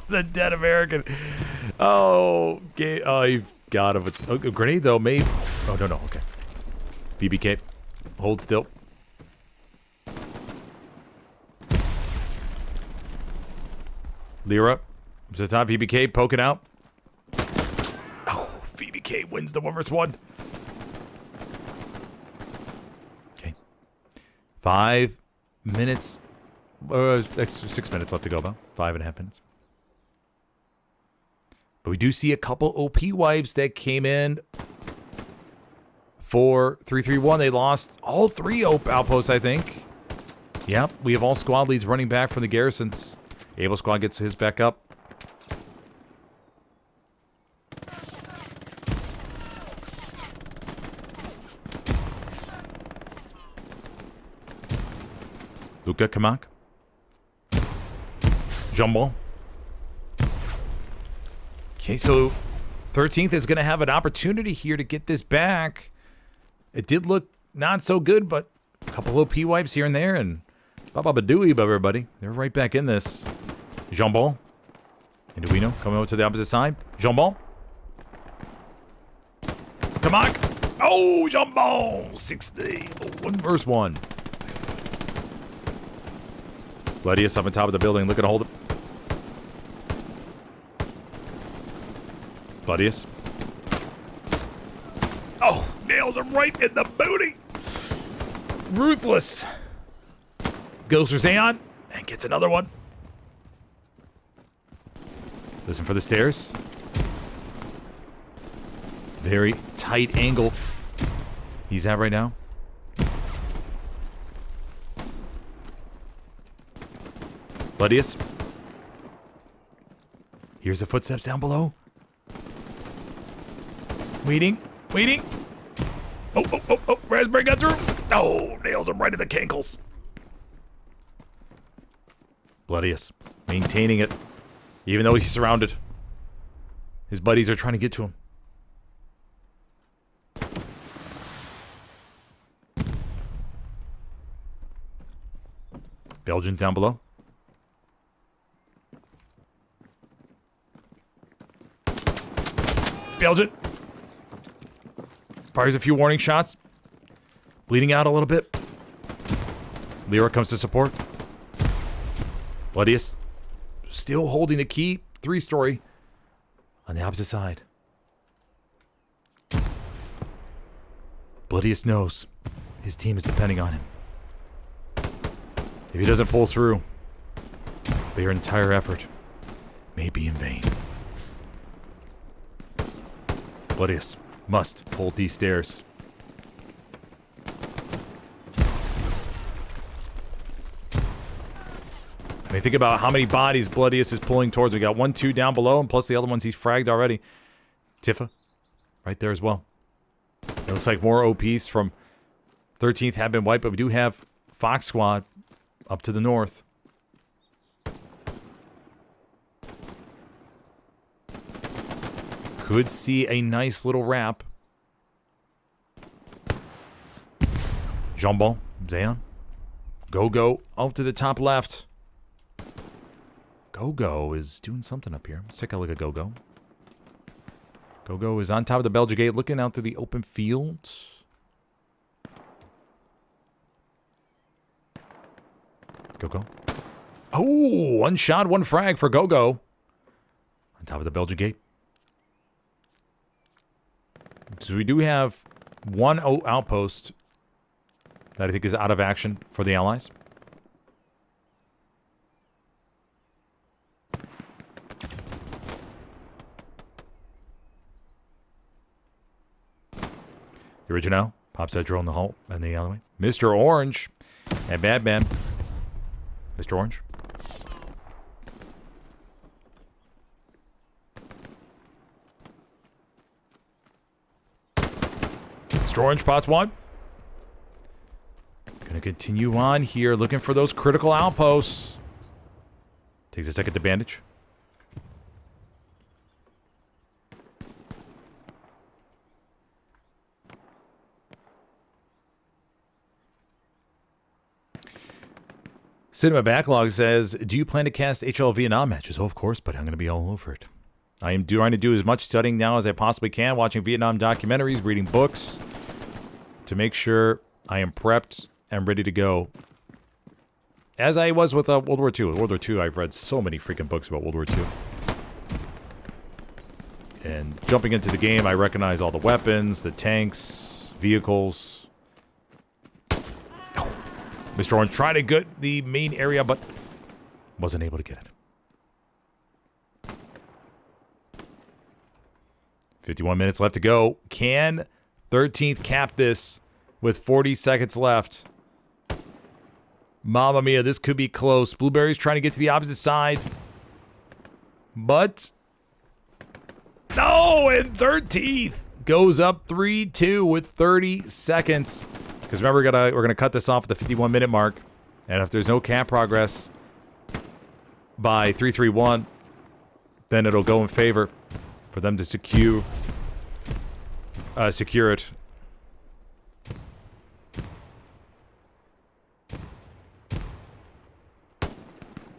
The dead American. Oh, you've got him. A grenade, though, maybe. Oh, no, okay. BBK. Hold still. Lyra. To the top, BBK poking out. Oh, BBK wins the 1v1. Okay. 5 minutes. 6 minutes left to go, about 5.5 minutes. But we do see a couple OP wipes that came in for 331. They lost all 3 outposts, I think. Yep, we have all squad leads running back from the garrisons. Able squad gets his back up. Luca Kamak. Jumbo. Okay, so 13th is going to have an opportunity here to get this back. It did look not so good, but a couple OP wipes here and there, and Ba-ba-ba-dooey, everybody. They're right back in this. Jambon. And Duino coming over to the opposite side. Jambon. Come on. Oh, Jambon. 60. Oh, 1 versus 1. Gladius up on top of the building. Looking to hold it. Gladius. Oh, nails him right in the booty. Ruthless. Goes for Zayon and gets another one. Listen for the stairs. Very tight angle he's at right now. Gladius. Here's the footsteps down below. Waiting. Oh. Raspberry got through. Oh, nails him right in the cankles. Gladius maintaining it. Even though he's surrounded. His buddies are trying to get to him. Belgian down below. Belgian. Fires a few warning shots. Bleeding out a little bit. Lyra comes to support. Gladius still holding the key. 3-story on the opposite side. Gladius knows his team is depending on him. If he doesn't pull through, their entire effort may be in vain. Gladius must hold these stairs. I mean, think about how many bodies Gladius is pulling towards. We got 1, 2 down below, and plus the other ones he's fragged already. Tifa, right there as well. It looks like more OPs from 13th have been wiped, but we do have Fox Squad up to the north. Could see a nice little wrap. Jambon, Zayon. Go out to the top left. Go is doing something up here. Let's take a look at Go. Go is on top of the Belgian gate, looking out through the open field. Go. Oh, 1 shot, 1 frag for Go. On top of the Belgian gate. So we do have 1 outpost that I think is out of action for the Allies. The original pops that drill in the hole and the alleyway. Mr. Orange and Bad Man. Mr. Orange. Mr. Orange pots 1. Gonna continue on here, looking for those critical outposts. Takes a second to bandage. Cinema Backlog says, do you plan to cast HLL Vietnam matches? Oh, of course, but I'm going to be all over it. I am trying to do as much studying now as I possibly can, watching Vietnam documentaries, reading books, to make sure I am prepped and ready to go. As I was with World War II. World War II, I've read so many freaking books about World War II. And jumping into the game, I recognize all the weapons, the tanks, vehicles. Mr. Orange trying to get the main area, but wasn't able to get it. 51 minutes left to go. Can 13th cap this with 40 seconds left? Mamma mia, this could be close. Blueberry's trying to get to the opposite side. But no, and 13th goes up 3-2 with 30 seconds. Because remember, we're gonna cut this off at the 51-minute mark, and if there's no cap progress by 3-3-1, then it'll go in favor for them to secure it.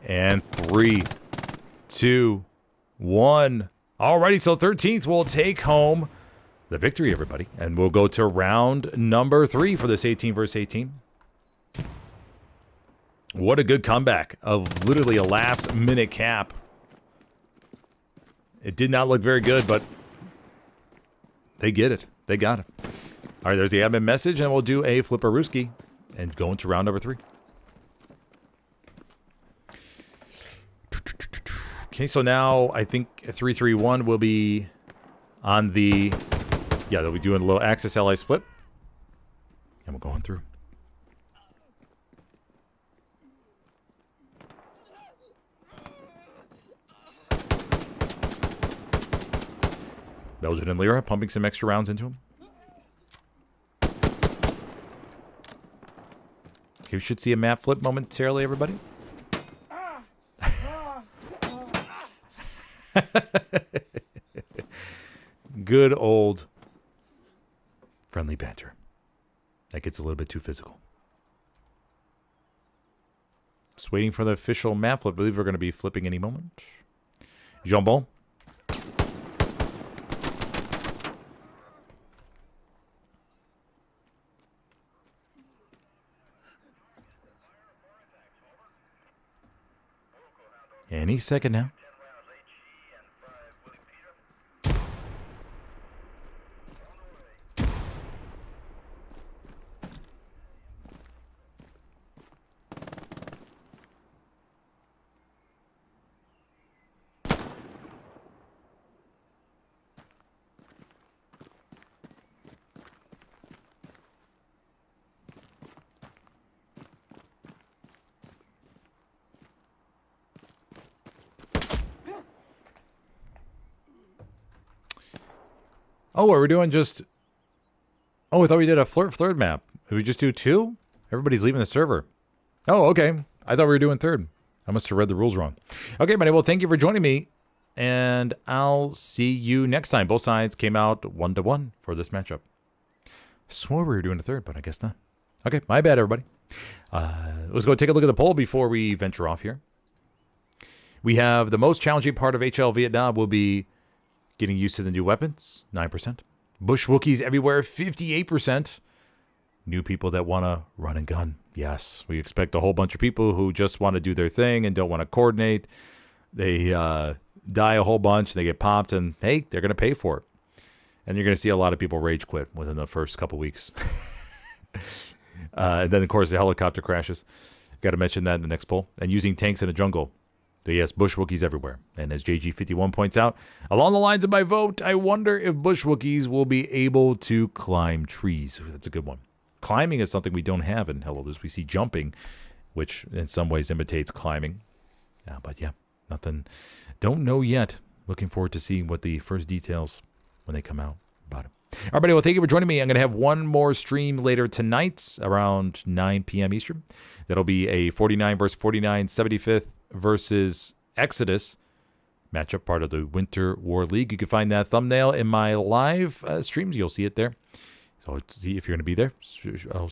And 3, 2, 1. Alrighty, so 13th will take home the victory, everybody. And we'll go to round number 3 for this 18 versus 18. What a good comeback of literally a last-minute cap. It did not look very good, but they get it. They got it. All right, there's the admin message, and we'll do a flipperooski and go into round number 3. Okay, so now I think 331 will be on the... Yeah, they'll be doing a little Axis Allies flip. And we'll go on through. Belgian and Lyra pumping some extra rounds into him. Okay, we should see a map flip momentarily, everybody. Good old friendly banter. That gets a little bit too physical. Just waiting for the official map flip. I believe we're going to be flipping any moment. Jean-Bon. Any second now. Oh, are we doing just... Oh, I thought we did a third map. Did we just do 2? Everybody's leaving the server. Oh, okay. I thought we were doing 3rd. I must have read the rules wrong. Okay, buddy. Well, thank you for joining me. And I'll see you next time. Both sides came out 1-1 for this matchup. Swore we were doing a 3rd, but I guess not. Okay, my bad, everybody. Let's go take a look at the poll before we venture off here. We have the most challenging part of HL Vietnam will be getting used to the new weapons, 9%. Bush Wookiees everywhere, 58%. New people that want to run and gun. Yes, we expect a whole bunch of people who just want to do their thing and don't want to coordinate. They die a whole bunch, they get popped, and hey, they're going to pay for it. And you're going to see a lot of people rage quit within the first couple weeks. And then, of course, the helicopter crashes. Got to mention that in the next poll. And using tanks in a jungle. So yes, Bush Wookiees everywhere. And as JG51 points out, along the lines of my vote, I wonder if Bush Wookiees will be able to climb trees. Ooh, that's a good one. Climbing is something we don't have in Helios. We see jumping, which in some ways imitates climbing. But yeah, nothing. Don't know yet. Looking forward to seeing what the first details when they come out about it. All right, buddy. Well, thank you for joining me. I'm going to have one more stream later tonight around 9 p.m. Eastern. That'll be a 49 versus 49 75th versus Exodus matchup, part of the Winter War League. You can find that thumbnail in my live streams. You'll see it there. So see if you're going to be there. I'll